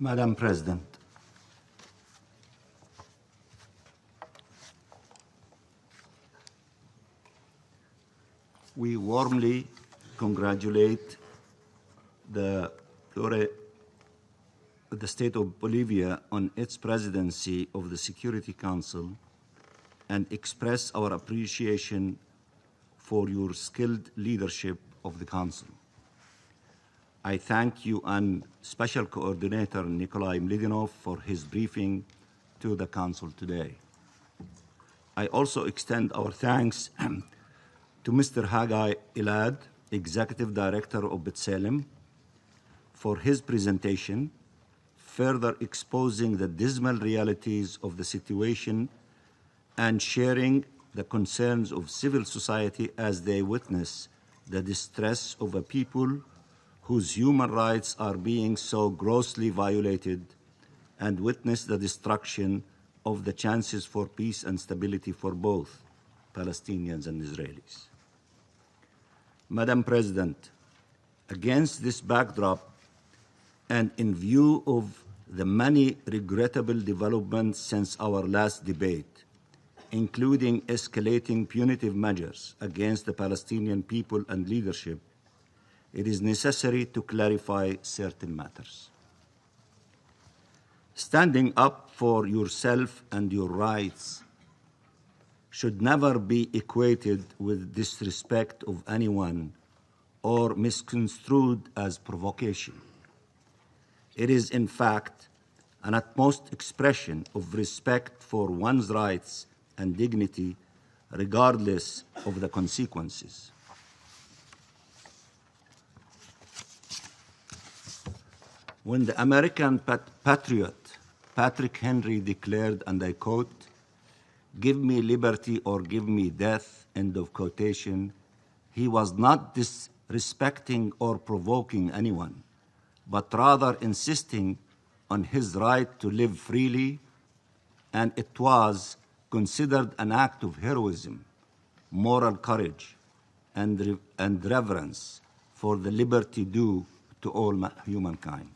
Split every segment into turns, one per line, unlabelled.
Madam President, we warmly congratulate the state of Bolivia on its presidency of the Security Council and express our appreciation for your skilled leadership of the Council. I thank you and Special Coordinator Nikolai Mlidinov for his briefing to the Council today. I also extend our thanks to Mr. Haggai Elad, Executive Director of B'Tselem, for his presentation, further exposing the dismal realities of the situation and sharing the concerns of civil society as they witness the distress of a people whose human rights are being so grossly violated and witness the destruction of the chances for peace and stability for both Palestinians and Israelis. Madam President, against this backdrop and in view of the many regrettable developments since our last debate, including escalating punitive measures against the Palestinian people and leadership, it is necessary to clarify certain matters. Standing up for yourself and your rights should never be equated with disrespect of anyone or misconstrued as provocation. It is, in fact, an utmost expression of respect for one's rights and dignity, regardless of the consequences. When the American patriot Patrick Henry declared, and I quote, "Give me liberty or give me death," end of quotation, he was not disrespecting or provoking anyone, but rather insisting on his right to live freely, and it was considered an act of heroism, moral courage, and reverence for the liberty due to all humankind.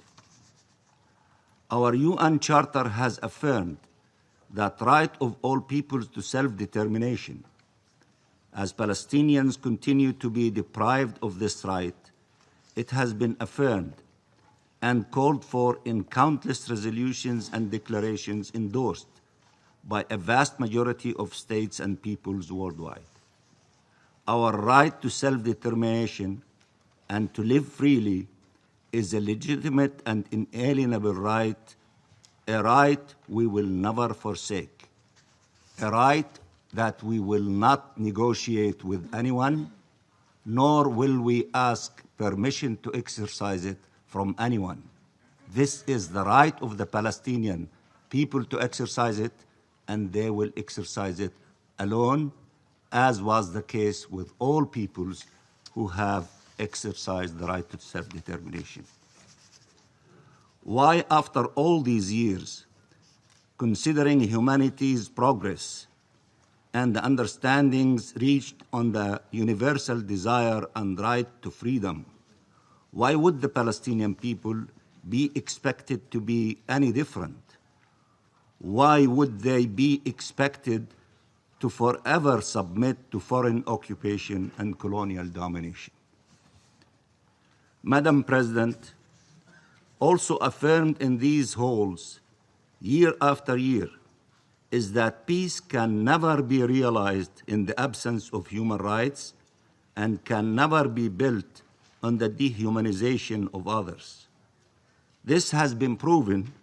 Our UN Charter has affirmed that right of all peoples to self-determination. As Palestinians continue to be deprived of this right, it has been affirmed and called for in countless resolutions and declarations endorsed by a vast majority of states and peoples worldwide. Our right to self-determination and to live freely is a legitimate and inalienable right, a right we will never forsake, a right that we will not negotiate with anyone, nor will we ask permission to exercise it from anyone. This is the right of the Palestinian people to exercise it, and they will exercise it alone, as was the case with all peoples who have exercised the right to self-determination. Why, after all these years, considering humanity's progress and the understandings reached on the universal desire and right to freedom, why would the Palestinian people be expected to be any different? Why would they be expected to forever submit to foreign occupation and colonial domination? Madam President, also affirmed in these halls year after year is that peace can never be realized in the absence of human rights and can never be built on the dehumanization of others. This has been proven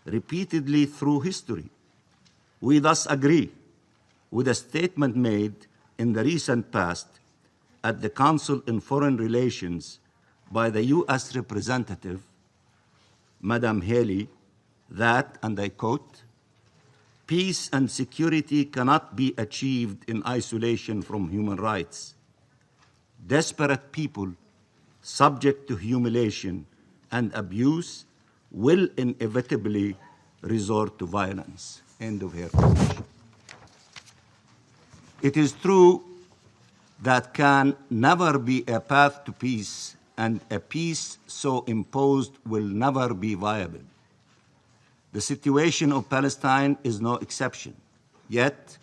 repeatedly through history. We thus agree with a statement made in the recent past at the Council on Foreign Relations by the U.S. representative, Madam Haley, that, and I quote, "Peace and security cannot be achieved in isolation from human rights. Desperate people subject to humiliation and abuse will inevitably resort to violence." End of her quotation. It is true that can never be a path to peace, and a peace so imposed will never be viable. The situation of Palestine is no exception. Yet,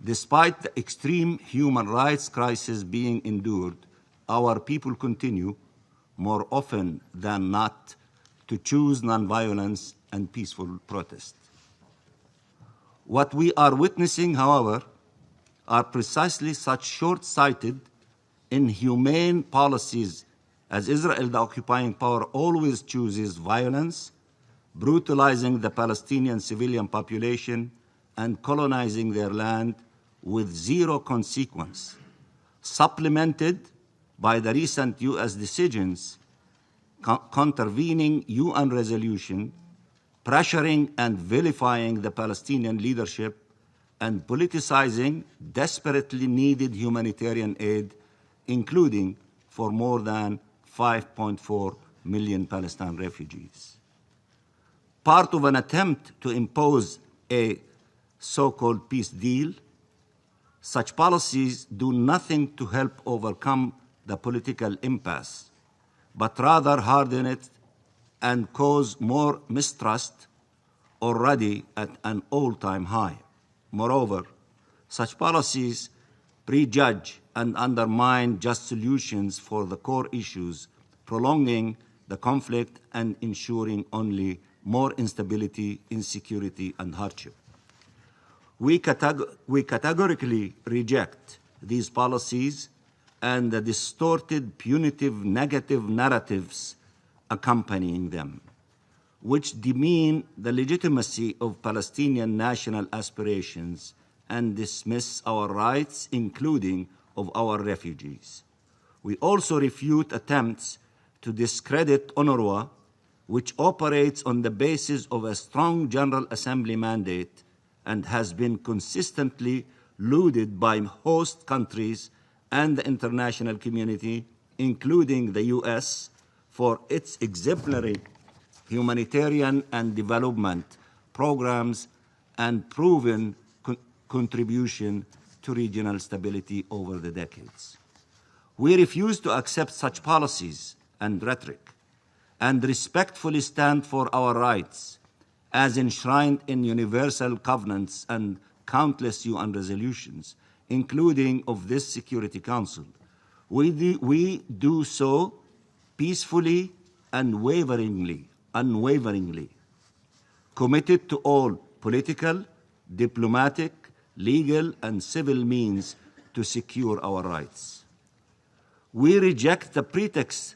despite the extreme human rights crisis being endured, our people continue, more often than not, to choose nonviolence and peaceful protest. What we are witnessing, however, are precisely such short-sighted, inhumane policies as Israel, the occupying power, always chooses violence, brutalizing the Palestinian civilian population and colonizing their land with zero consequence, supplemented by the recent U.S. decisions contravening UN resolution, pressuring and vilifying the Palestinian leadership, and politicizing desperately needed humanitarian aid, including for more than 5.4 million Palestinian refugees. Part of an attempt to impose a so-called peace deal, such policies do nothing to help overcome the political impasse, but rather harden it and cause more mistrust already at an all-time high. Moreover, such policies prejudge and undermine just solutions for the core issues, prolonging the conflict and ensuring only more instability, insecurity, and hardship. We categorically reject these policies and the distorted, punitive, negative narratives accompanying them, which demean the legitimacy of Palestinian national aspirations and dismiss our rights, including of our refugees. We also refute attempts to discredit UNRWA, which operates on the basis of a strong General Assembly mandate and has been consistently lauded by host countries and the international community, including the U.S., for its exemplary humanitarian and development programs and proven contribution to regional stability over the decades. We refuse to accept such policies and rhetoric and respectfully stand for our rights as enshrined in universal covenants and countless UN resolutions, including of this Security Council. We do so peacefully and unwaveringly, committed to all political, diplomatic, legal, and civil means to secure our rights. We reject the pretext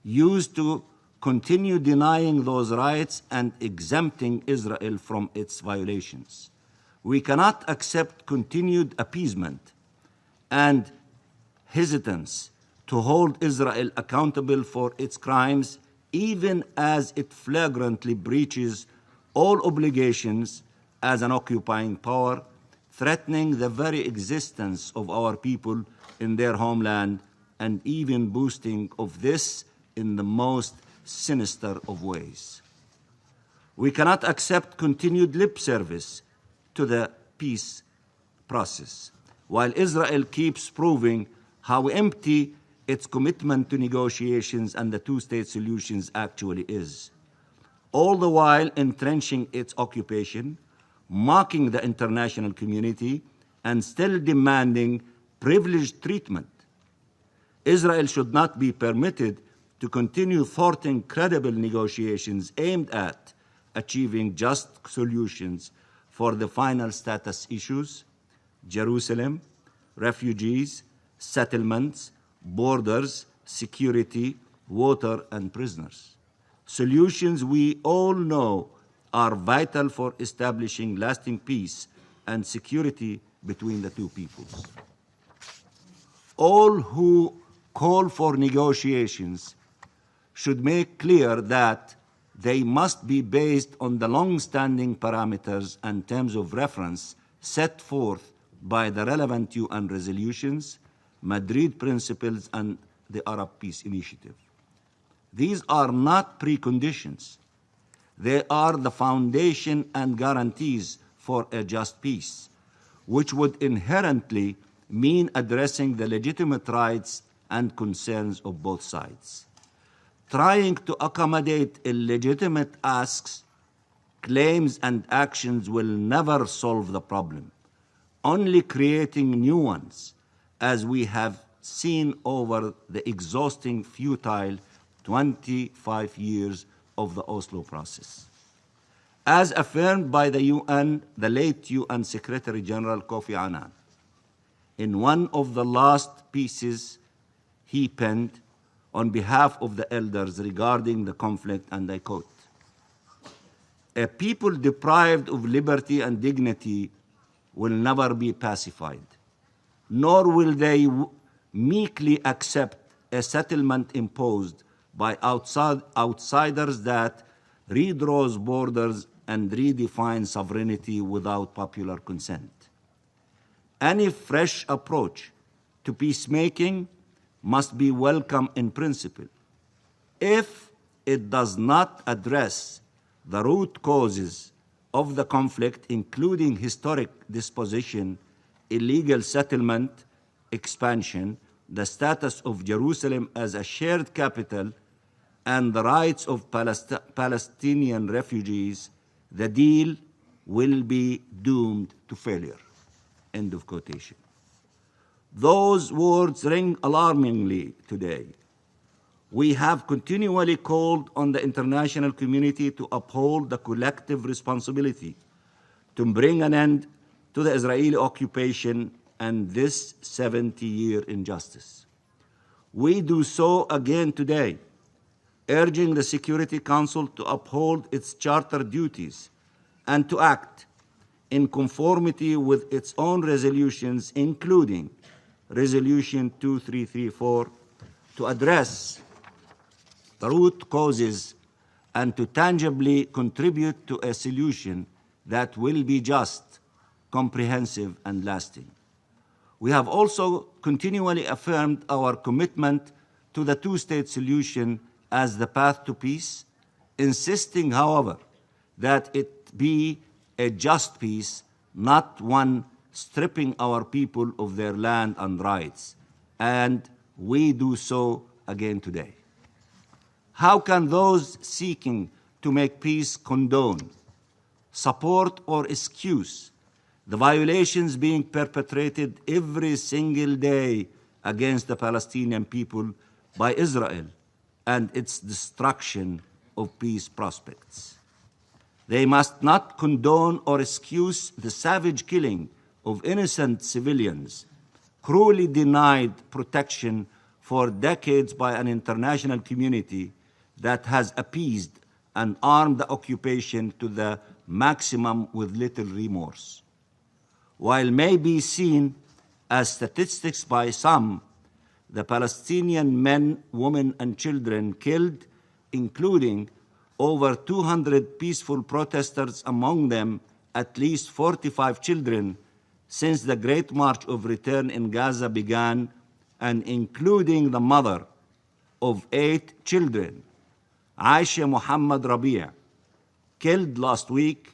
used to continue denying those rights and exempting Israel from its violations. We cannot accept continued appeasement and hesitance to hold Israel accountable for its crimes, even as it flagrantly breaches all obligations as an occupying power, threatening the very existence of our people in their homeland, and even boasting of this in the most sinister of ways. We cannot accept continued lip service to the peace process, while Israel keeps proving how empty its commitment to negotiations and the two-state solutions actually is, all the while entrenching its occupation, mocking the international community, and still demanding privileged treatment. Israel should not be permitted to continue thwarting credible negotiations aimed at achieving just solutions for the final status issues: Jerusalem, refugees, settlements, borders, security, water, and prisoners. Solutions we all know are vital for establishing lasting peace and security between the two peoples. All who call for negotiations should make clear that they must be based on the long-standing parameters and terms of reference set forth by the relevant UN resolutions, Madrid Principles, and the Arab Peace Initiative. These are not preconditions. They are the foundation and guarantees for a just peace, which would inherently mean addressing the legitimate rights and concerns of both sides. Trying to accommodate illegitimate asks claims and actions will never solve the problem, only creating new ones, as we have seen over the exhausting, futile 25 years of the Oslo process. As affirmed by the UN, the late UN Secretary General Kofi Annan, in one of the last pieces he penned on behalf of the elders regarding the conflict, and I quote, "A people deprived of liberty and dignity will never be pacified, nor will they meekly accept a settlement imposed by outsiders that redraws borders and redefines sovereignty without popular consent. Any fresh approach to peacemaking must be welcome in principle. If it does not address the root causes of the conflict, including historic disposition, illegal settlement, expansion, the status of Jerusalem as a shared capital, and the rights of Palestinian refugees, the deal will be doomed to failure." End of quotation. Those words ring alarmingly today. We have continually called on the international community to uphold the collective responsibility to bring an end to the Israeli occupation and this 70-year injustice. We do so again today, urging the Security Council to uphold its charter duties and to act in conformity with its own resolutions, including Resolution 2334, to address the root causes and to tangibly contribute to a solution that will be just, comprehensive, and lasting. We have also continually affirmed our commitment to the two-state solution as the path to peace, insisting, however, that it be a just peace, not one stripping our people of their land and rights, and we do so again today. How can those seeking to make peace condone, support, or excuse the violations being perpetrated every single day against the Palestinian people by Israel and its destruction of peace prospects? They must not condone or excuse the savage killing of innocent civilians, cruelly denied protection for decades by an international community that has appeased and armed the occupation to the maximum with little remorse. While may be seen as statistics by some, the Palestinian men, women, and children killed, including over 200 peaceful protesters, among them at least 45 children, since the Great March of Return in Gaza began, and including the mother of 8 children, Aisha Muhammad Rabia, killed last week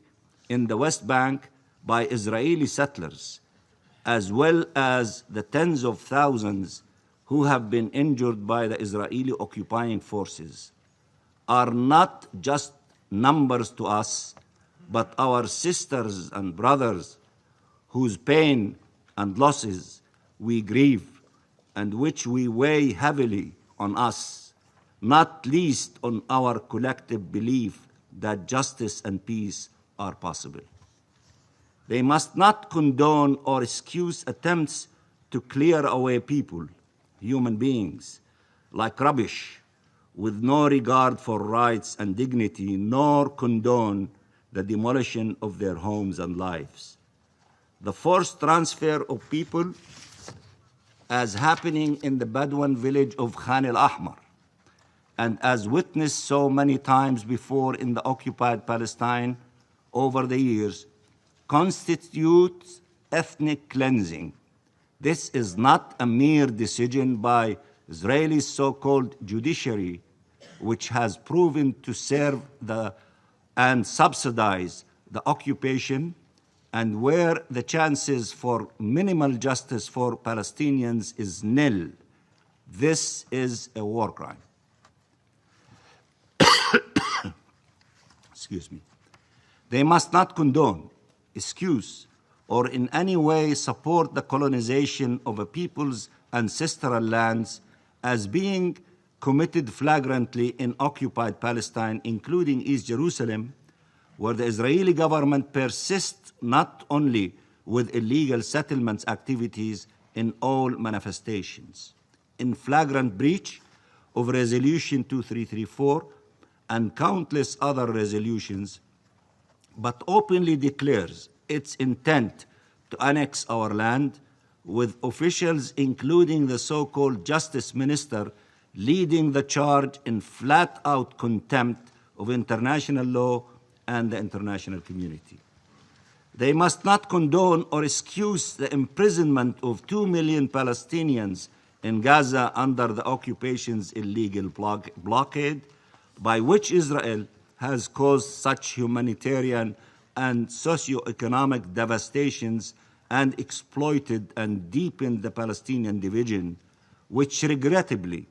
in the West Bank by Israeli settlers, as well as the tens of thousands who have been injured by the Israeli occupying forces, are not just numbers to us, but our sisters and brothers whose pain and losses we grieve and which we weigh heavily on us, not least on our collective belief that justice and peace are possible. They must not condone or excuse attempts to clear away people, human beings, like rubbish, with no regard for rights and dignity, nor condone the demolition of their homes and lives. The forced transfer of people, as happening in the Bedouin village of Khan al-Ahmar, and as witnessed so many times before in the occupied Palestine over the years, constitutes ethnic cleansing. This is not a mere decision by Israel's so-called judiciary, which has proven to serve and subsidize the occupation, and where the chances for minimal justice for Palestinians is nil. This is a war crime. Excuse me. They must not condone, excuse, or in any way support the colonization of a people's ancestral lands as being committed flagrantly in occupied Palestine, including East Jerusalem, where the Israeli government persists not only with illegal settlements activities in all manifestations, in flagrant breach of Resolution 2334 and countless other resolutions, but openly declares its intent to annex our land, with officials, including the so-called Justice Minister, leading the charge in flat-out contempt of international law and the international community. They must not condone or excuse the imprisonment of 2 million Palestinians in Gaza under the occupation's illegal blockade, by which Israel has caused such humanitarian and socio-economic devastations and exploited and deepened the Palestinian division, which regrettably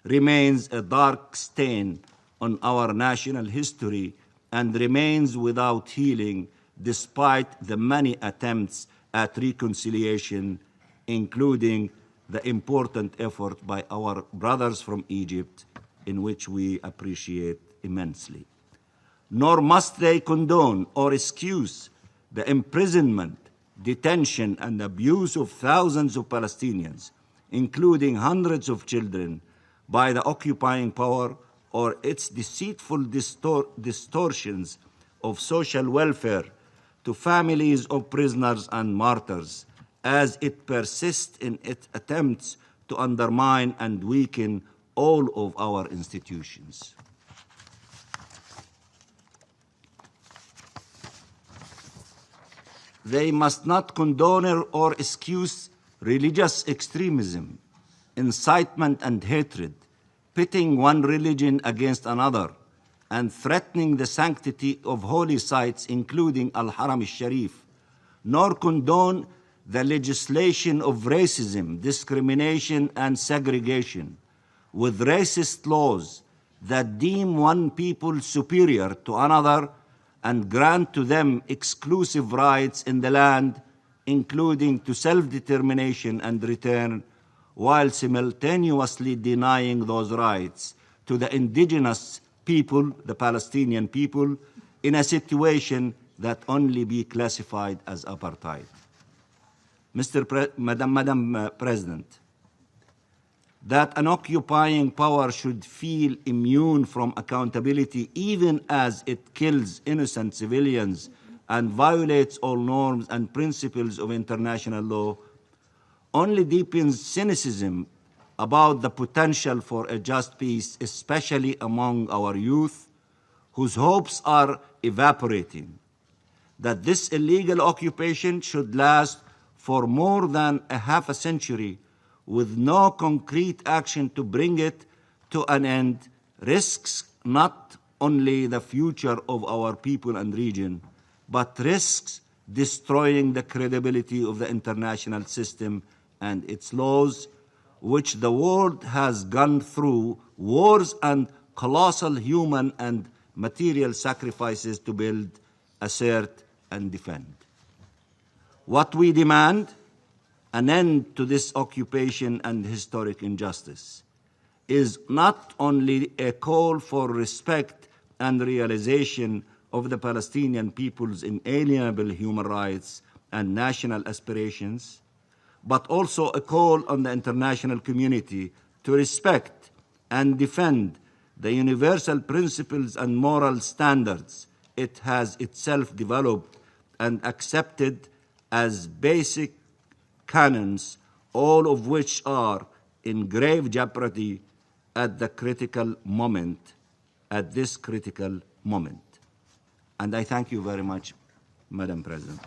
remains a dark stain on our national history and remains without healing despite the many attempts at reconciliation, including the important effort by our brothers from Egypt, in which we appreciate immensely. Nor must they condone or excuse the imprisonment, detention, and abuse of thousands of Palestinians, including hundreds of children, by the occupying power, or its deceitful distortions of social welfare to families of prisoners and martyrs, as it persists in its attempts to undermine and weaken all of our institutions. They must not condone or excuse religious extremism, incitement and hatred, pitting one religion against another, and threatening the sanctity of holy sites, including Al-Haram al-Sharif, nor condone the legislation of racism, discrimination, and segregation, with racist laws that deem one people superior to another and grant to them exclusive rights in the land, including to self-determination and return, while simultaneously denying those rights to the indigenous people, the Palestinian people, in a situation that only be classified as apartheid. Madam President, that an occupying power should feel immune from accountability even as it kills innocent civilians and violates all norms and principles of international law only deepens cynicism about the potential for a just peace, especially among our youth, whose hopes are evaporating. That this illegal occupation should last for more than a half a century with no concrete action to bring it to an end risks not only the future of our people and region, but risks destroying the credibility of the international system and its laws, which the world has gone through wars and colossal human and material sacrifices to build, assert, and defend. What we demand, an end to this occupation and historic injustice, is not only a call for respect and realization of the Palestinian people's inalienable human rights and national aspirations, but also a call on the international community to respect and defend the universal principles and moral standards it has itself developed and accepted as basic canons, all of which are in grave jeopardy at this critical moment. And I thank you very much, Madam President.